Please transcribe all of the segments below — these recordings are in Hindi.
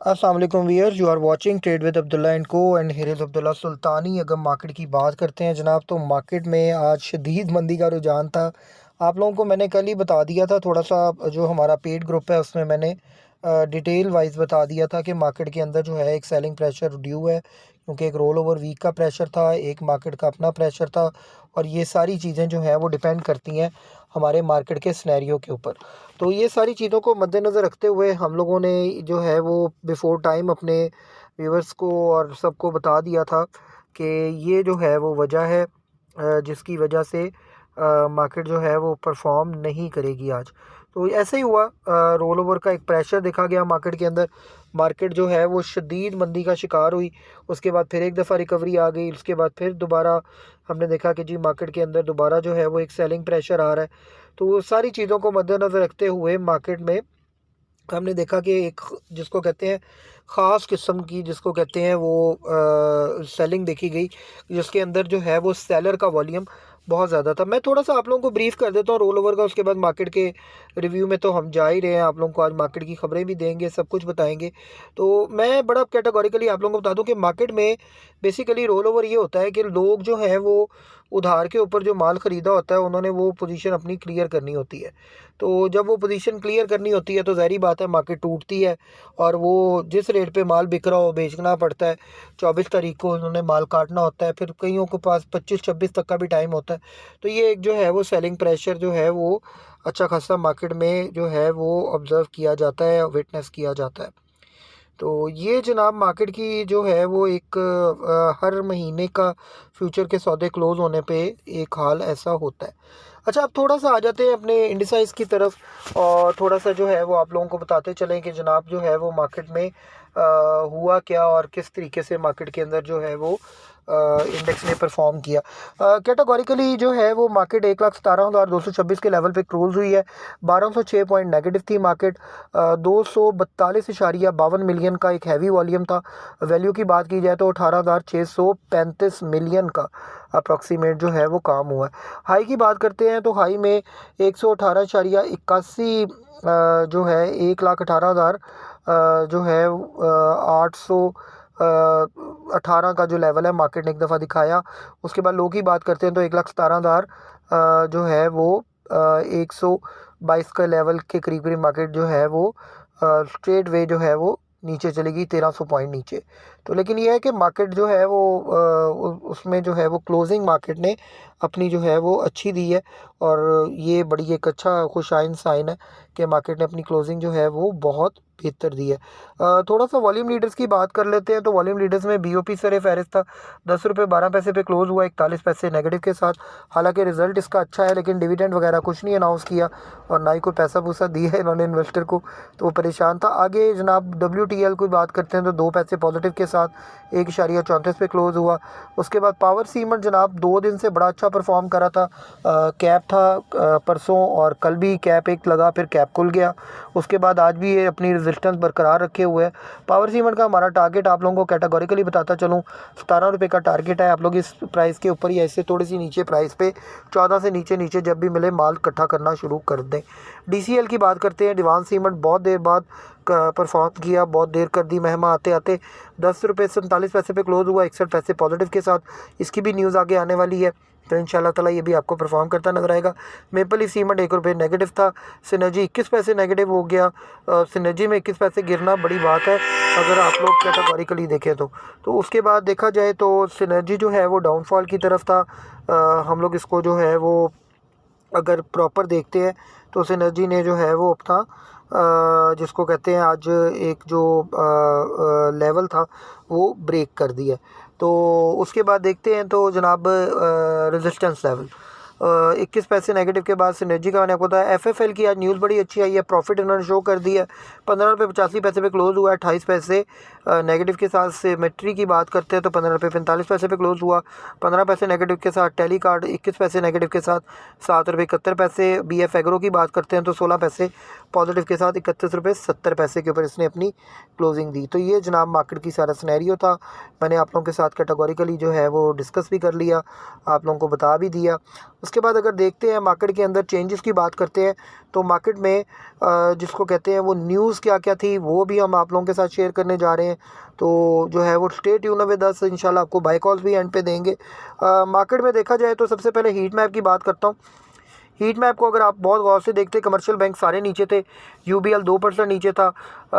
अस्सलाम वालेकुम viewers, you are watching trade with Abdullah and co and here is Abdullah Sultani. अगर मार्केट की बात करते हैं जनाब, तो मार्केट में आज शदीद मंदी का रुझान था। आप लोगों को मैंने कल ही बता दिया था, थोड़ा सा जो हमारा पेड ग्रुप है उसमें मैंने डिटेल वाइज बता दिया था कि मार्केट के अंदर जो है एक सेलिंग प्रेशर ड्यू है, क्योंकि एक रोल ओवर वीक का प्रेशर था, एक मार्केट का अपना प्रेशर था। और ये सारी चीज़ें जो हैं वो डिपेंड करती हैं हमारे मार्केट के सिनेरियो के ऊपर। तो ये सारी चीज़ों को मद्देनज़र रखते हुए हम लोगों ने जो है वो बिफ़ोर टाइम अपने व्यूअर्स को और सबको बता दिया था कि ये जो है वो वजह है जिसकी वजह से मार्केट जो है वो परफॉर्म नहीं करेगी आज। तो ऐसे ही हुआ, रोल ओवर का एक प्रेशर देखा गया मार्केट के अंदर। मार्केट जो है वो शदीद मंदी का शिकार हुई। उसके बाद फिर एक दफ़ा रिकवरी आ गई, उसके बाद फिर दोबारा हमने देखा कि जी मार्केट के अंदर दोबारा जो है वो एक सेलिंग प्रेशर आ रहा है। तो वो सारी चीज़ों को मद्देनज़र रखते हुए मार्केट में हमने देखा कि एक जिसको कहते हैं ख़ास किस्म की, जिसको कहते हैं वो सेलिंग देखी गई, जिसके अंदर जो है वो सेलर का वॉल्यूम बहुत ज़्यादा था। मैं थोड़ा सा आप लोगों को ब्रीफ कर देता हूँ रोल ओवर का, उसके बाद मार्केट के रिव्यू में तो हम जा ही रहे हैं। आप लोगों को आज मार्केट की खबरें भी देंगे, सब कुछ बताएंगे। तो मैं बड़ा कैटेगोरिकली आप लोगों को बता दूं कि मार्केट में बेसिकली रोल ओवर ये होता है कि लोग जो हैं वो उधार के ऊपर जो माल ख़रीदा होता है, उन्होंने वो पोजीशन अपनी क्लियर करनी होती है। तो जब वो पोजीशन क्लियर करनी होती है तो ज़ाहिर बात है मार्केट टूटती है, और वो जिस रेट पे माल बिक रहा हो बेचना पड़ता है। 24 तारीख को उन्होंने माल काटना होता है, फिर कईयों के पास 25-26 तक का भी टाइम होता है। तो ये एक जो है वो सेलिंग प्रेशर जो है वो अच्छा खासा मार्केट में जो है वो ऑब्ज़र्व किया जाता है, विटनेस किया जाता है। तो ये जनाब मार्केट की जो है वो एक हर महीने का फ्यूचर के सौदे क्लोज़ होने पे एक हाल ऐसा होता है। अच्छा, अब थोड़ा सा आ जाते हैं अपने इंडिसाइज़ की तरफ, और थोड़ा सा जो है वो आप लोगों को बताते चलें कि जनाब जो है वो मार्केट में हुआ क्या और किस तरीके से मार्केट के अंदर जो है वो इंडेक्स ने परफॉर्म किया। कैटेगोरिकली जो है वो मार्केट 1,17,226 के लेवल पे क्लोज हुई है। 1206 पॉइंट नेगेटिव थी मार्केट। 242.52 मिलियन का एक हैवी वॉल्यूम था। वैल्यू की बात की जाए तो 18,635 मिलियन का अप्रॉक्सीमेट जो है वो काम हुआ है। हाई की बात करते हैं तो हाई में 118.81 जो है 1,18,000 जो है 818 का जो लेवल है मार्केट ने एक दफ़ा दिखाया। उसके बाद लो की बात करते हैं तो 1,17,000 जो है वो 122 का लेवल के करीब करीब मार्केट जो है वो स्ट्रेट वे जो है वो नीचे चलेगी 1300 पॉइंट नीचे। तो लेकिन ये है कि मार्केट जो है वो उसमें जो है वो क्लोजिंग मार्केट ने अपनी जो है वो अच्छी दी है, और ये बड़ी एक अच्छा खुशाइन साइन है कि मार्केट ने अपनी क्लोजिंग जो है वो बहुत बेहतर दी है। थोड़ा सा वॉल्यूम लीडर्स की बात कर लेते हैं। तो वॉल्यूम लीडर्स में बीओपी सरे फहरिस्त था, 10 रुपये 12 पैसे पे क्लोज हुआ 41 पैसे नेगेटिव के साथ। हालांकि रिजल्ट इसका अच्छा है, लेकिन डिविडेंड वगैरह कुछ नहीं अनाउंस किया, और ना ही कोई पैसा पूसा दिया है इन्होंने इन्वेस्टर को, तो वो परेशान था। आगे जनाब WTL की बात करते हैं तो 2 पैसे पॉजिटिव के साथ 1.34 पे क्लोज हुआ। उसके बाद पावर सीमेंट जनाब 2 दिन से बड़ा अच्छा परफॉर्म करा था। कैप था परसों, और कल भी कैप एक लगा, फिर कैप खुल गया। उसके बाद आज भी ये अपनी रेजिस्टेंस बरकरार रखे हुए है। पावर सीमेंट का हमारा टारगेट आप लोगों को कैटेगोरिकली बताता चलूँ, 17 रुपये का टारगेट है। आप लोग इस प्राइस के ऊपर ही ऐसे थोड़ी सी नीचे प्राइस पे 14 से नीचे नीचे जब भी मिले माल इकट्ठा करना शुरू कर दें। DCL की बात करते हैं। दीवान सीमेंट बहुत देर बाद परफॉर्म किया, बहुत देर कर दी मेहमा आते आते। 10 रुपये 47 पैसे पे क्लोज हुआ 61 पैसे पॉजिटिव के साथ। इसकी भी न्यूज़ आगे आने वाली है, तो इंशाल्लाह ताला ये भी आपको परफॉर्म करता नजर आएगा। मेपल लीफ सीमेंट 1 रुपये नेगेटिव था। सिनर्जी 21 पैसे नेगेटिव हो गया। सिनर्जी में 21 पैसे गिरना बड़ी बात है अगर आप लोग कैटेगोरिकली देखें तो उसके बाद देखा जाए तो सिनर्जी जो है वो डाउनफॉल की तरफ था। हम लोग इसको जो है वो अगर प्रॉपर देखते हैं तो सिनर्जी ने जो है वो अपना जिसको कहते हैं आज एक जो लेवल था वो ब्रेक कर दिया। तो उसके बाद देखते हैं तो जनाब रेजिस्टेंस लेवल 21 पैसे नेगेटिव के बाद सिनर्जी का मैंने आपको बताया। FFL की आज न्यूज़ बड़ी अच्छी आई है, प्रॉफिट इन्होंने शो कर दी है। 15 रुपये 85 पैसे पे क्लोज हुआ है, 28 पैसे नेगेटिव के साथ। सिमेट्री की बात करते हैं तो 15 रुपये 45 पैसे पे क्लोज हुआ, 15 पैसे नेगेटिव के साथ। टेलीकार्ड 21 पैसे नेगेटिव के साथ, 7 रुपये 71 पैसे। BF एग्रो की बात करते हैं तो 16 पैसे पॉजिटिव के साथ, 31 रुपये 70 पैसे के ऊपर इसने अपनी क्लोजिंग दी। तो ये जनाब मार्केट की सारा सिनेरियो था। मैंने आप लोगों के साथ कैटेगोरिकली जो है वो डिस्कस भी कर लिया, आप लोगों को बता भी दिया। उसके बाद अगर देखते हैं मार्केट के अंदर चेंजेस की बात करते हैं, तो मार्केट में जिसको कहते हैं वो न्यूज़ क्या क्या थी वो भी हम आप लोगों के साथ शेयर करने जा रहे हैं। तो जो है वो स्टे ट्यून विद अस, इंशाल्लाह आपको बाय कॉल्स भी एंड पे देंगे। मार्केट में देखा जाए तो सबसे पहले हीट मैप की बात करता हूँ। हीट मैप को अगर आप बहुत गौर से देखते, कमर्शियल बैंक सारे नीचे थे। यूबीएल 2% नीचे था,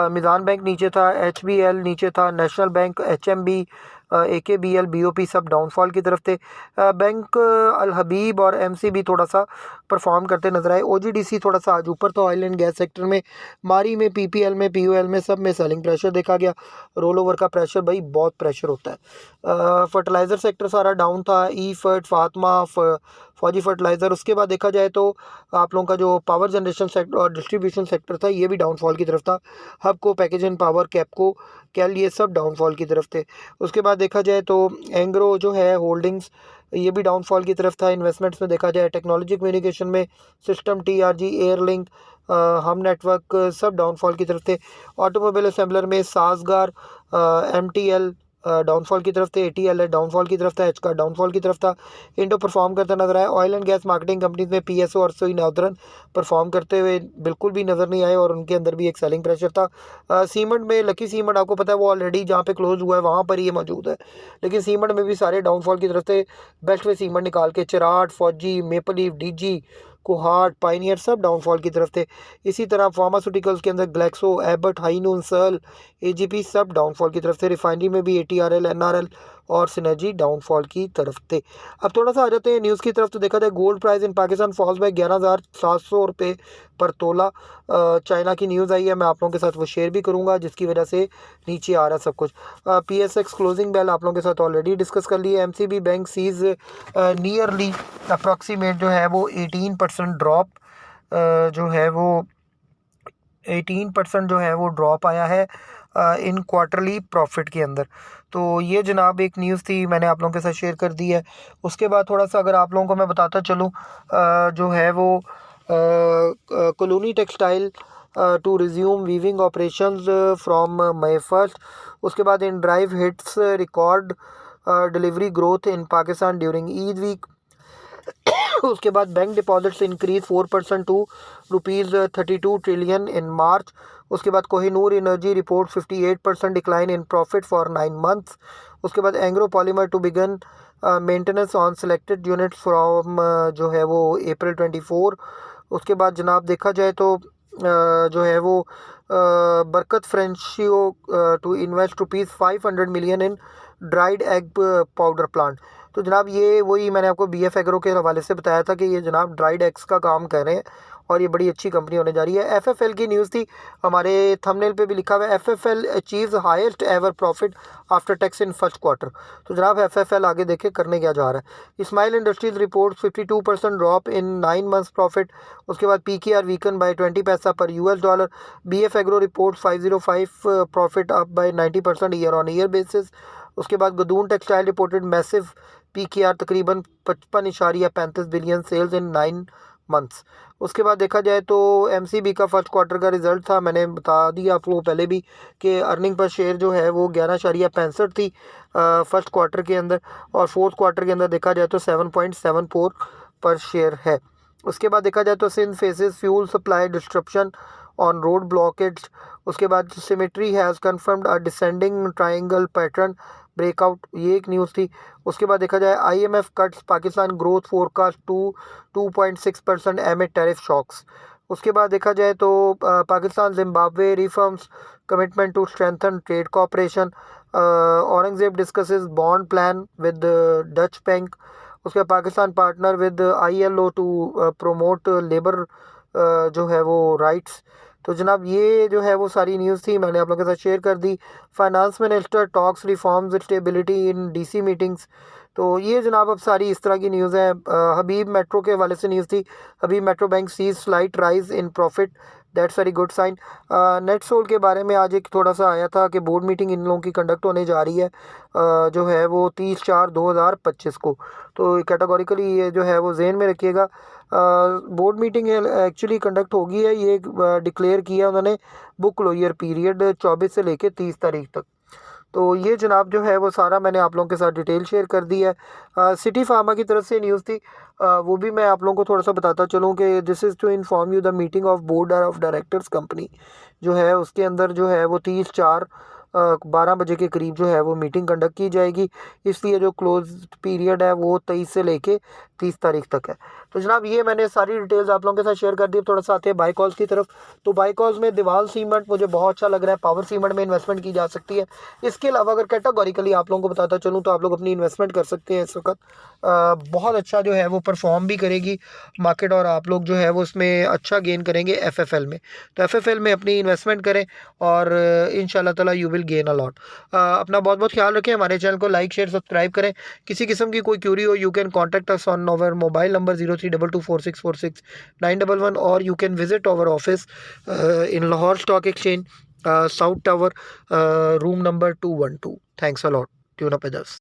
मिज़ान बैंक नीचे था, एचबीएल नीचे था, नेशनल बैंक, एचएमबी, एकेबीएल, बीओपी सब डाउनफॉल की तरफ थे। बैंक अल हबीब और एमसीबी थोड़ा सा परफॉर्म करते नजर आए। ओजीडीसी थोड़ा सा आज ऊपर था ऑयल एंड गैस सेक्टर में। मारी में, पीपीएल में, पीओएल में सब में सेलिंग प्रेशर देखा गया। रोल ओवर का प्रेशर, भाई बहुत प्रेशर होता है। फर्टिलाइज़र सेक्टर सारा डाउन था, ई फर्ट, फातमा, फौजी फर्टिलाइज़र। उसके बाद देखा जाए तो आप लोगों का जो पावर जनरेशन सेक्टर और डिस्ट्रीब्यूशन सेक्टर था ये भी डाउनफॉल की तरफ था। हबको, पैकेज एंड पावर, कैपको, कैल, ये सब डाउनफॉल की तरफ थे। उसके बाद देखा जाए तो एंग्रो जो है होल्डिंग्स, ये भी डाउनफॉल की तरफ था। इन्वेस्टमेंट्स में देखा जाए टेक्नोलॉजी कम्युनिकेशन में सिस्टम, टीआरजी, एयरलिंक, हम नेटवर्क सब डाउनफॉल की तरफ थे। ऑटोमोबाइल असेंबलर में सासगार, एमटीएल डाउनफॉल की तरफ थे, एटीएल डाउनफॉल की तरफ था, एचका डाउनफॉल की तरफ था। इंडो परफॉर्म करता नजर आया। Oil and gas marketing companies में पीएसओ और सोई नादरन परफॉर्म करते हुए बिल्कुल भी नज़र नहीं आए और उनके अंदर भी एक सेलिंग प्रेशर था। सीमेंट में लकी सीमेंट आपको पता है वो ऑलरेडी जहाँ पे क्लोज हुआ है वहाँ पर ये मौजूद है, लेकिन सीमेंट में भी सारे डाउनफॉल की तरफ थे। बेस्ट वे सीमेंट निकाल के चिराट, फौजी, maple leaf, DG, Kohat, pioneer सब डाउनफॉल की तरफ थे। इसी तरह फार्मास्यूटिकल्स के अंदर ग्लैक्सो, एबट, हाइनून, सर्ल, एजीपी सब डाउनफॉल की तरफ थे। रिफाइनरी में भी एटीआरएल, एनआरएल और सिनर्जी डाउनफॉल की तरफ थे। अब थोड़ा सा आ जाते हैं न्यूज़ की तरफ। तो देखा जाए gold price in Pakistan falls by 11,700 रुपये पर तोला। चाइना की न्यूज़ आई है, मैं आप लोगों के साथ वो शेयर भी करूंगा जिसकी वजह से नीचे आ रहा सब कुछ। पीएसएक्स क्लोजिंग बेल आप लोगों के साथ ऑलरेडी डिस्कस कर ली है। MCB bank sees nearly approximate जो है वो 18% ड्रॉप जो है वो 18% जो है वो ड्रॉप आया है इन क्वार्टरली प्रॉफिट के अंदर। तो ये जनाब एक न्यूज़ थी, मैंने आप लोगों के साथ शेयर कर दी है। उसके बाद थोड़ा सा अगर आप लोगों को मैं बताता चलूँ, जो है वो colony textile to resume weaving operations from May 1। उसके बाद inDrive hits record delivery growth in Pakistan during Eid week. उसके बाद bank deposits increase 4% to ₹32 trillion in March. उसके बाद Kohinoor energy report 58% decline in profit for 9 months. उसके बाद Engro polymer to begin maintenance on selected unit from जो है वो अप्रैल 24। उसके बाद जनाब देखा जाए तो जो है वो Barkat Frisian to invest ₹500 million in dried egg powder plant. तो जनाब ये वही मैंने आपको बीएफ एग्रो के हवाले से बताया था कि ये जनाब ड्राइड एग्स का काम कर रहे हैं और ये बड़ी अच्छी कंपनी होने जा रही है। एफएफएल की न्यूज़ थी, हमारे थंबनेल पे भी लिखा हुआ है FFL achieves highest ever profit after tax in first quarter. तो जनाब एफएफएल आगे देखे करने क्या जा रहा है। Smile industries report 52% drop in 9 months profit. उसके बाद पीकेआर वीकन बाय 20 पैसा पर US dollar. BF agro report 505 profit up by 90% year on year basis. उसके बाद गदून टेक्सटाइल रिपोर्टेड मैसिव पीकेआर तकरीबन 55.35 बिलियन सेल्स इन 9 मंथ्स। उसके बाद देखा जाए तो एमसीबी का फर्स्ट क्वार्टर का रिजल्ट था, मैंने बता दिया आपको पहले भी कि अर्निंग पर शेयर जो है वो 11.65 थी फर्स्ट क्वार्टर के अंदर, और फोर्थ क्वार्टर के अंदर देखा जाए तो 7.74 पर शेयर है। उसके बाद देखा जाए तो Sindh faces fuel supply disruption on road blockage. उसके बाद symmetry has confirmed a descending triangle pattern breakout, ये एक न्यूज़ थी। उसके बाद देखा जाए IMF cuts Pakistan growth forecast to 2.6% amid tariff shocks. उसके बाद देखा जाए तो Pakistan Zimbabwe reforms commitment to strengthen trade cooperation. Aurangzeb discusses bond plan with Dutch bank. उसके बाद Pakistan partner with ILO to promote labour जो है वो राइट्स। तो जनाब ये जो है वो सारी न्यूज़ थी, मैंने आप लोगों के साथ शेयर कर दी। Finance minister talks reforms stability in DC meetings. तो ये जनाब अब सारी इस तरह की न्यूज़ है। हबीब मेट्रो के हवाले से न्यूज़ थी, Habib Metro Bank sees slight rise in profit, that's very good sign. NetSol के बारे में आज एक थोड़ा सा आया था कि बोर्ड मीटिंग इन लोगों की कंडक्ट होने जा रही है जो है वो 30/4/2025 को। तो कैटेगोरिकली ये जो है वो जहन में रखिएगा। बोर्ड मीटिंग एक्चुअली कंडक्ट होगी है, ये डिक्लेयर किया उन्होंने बुक क्लोजर पीरियड 24 से लेकर 30 तारीख तक। तो ये जनाब जो है वो सारा मैंने आप लोगों के साथ डिटेल शेयर कर दी है। सिटी फार्मा की तरफ से न्यूज़ थी, वो भी मैं आप लोगों को थोड़ा सा बताता चलूँ कि this is to inform you the meeting of board of directors company जो है उसके अंदर जो है वो 30/4 12 बजे के करीब जो है वो मीटिंग कंडक्ट की जाएगी। इसलिए जो क्लोज पीरियड है वो 23 से लेके 30 तारीख तक है। तो जनाब ये मैंने सारी डिटेल्स आप लोगों के साथ शेयर कर दी। अब थोड़ा सा आते हैं बाई कॉल्स की तरफ। तो बाई कॉल्स में दीवाल सीमेंट मुझे बहुत अच्छा लग रहा है, पावर सीमेंट में इन्वेस्टमेंट की जा सकती है। इसके अलावा अगर कैटेगोरिकली आप लोगों को बताता चलूँ तो आप लोग अपनी इन्वेस्टमेंट कर सकते हैं इस वक्त। बहुत अच्छा जो है वो परफॉर्म भी करेगी मार्केट और आप लोग जो है वो उसमें अच्छा गेन करेंगे एफएफएल में। तो एफएफएल में अपनी इन्वेस्टमेंट करें और इंशाल्लाह ताला you will gain a lot. अपना बहुत बहुत ख्याल रखें, हमारे चैनल को लाइक शेयर सब्सक्राइब करें। किसी किस्म की कोई क्यूरी हो you can contact us on our mobile number 03224646 911 और you can visit our office in Lahore stock exchange south tower room number 212। Thanks a lot. Tune up with us.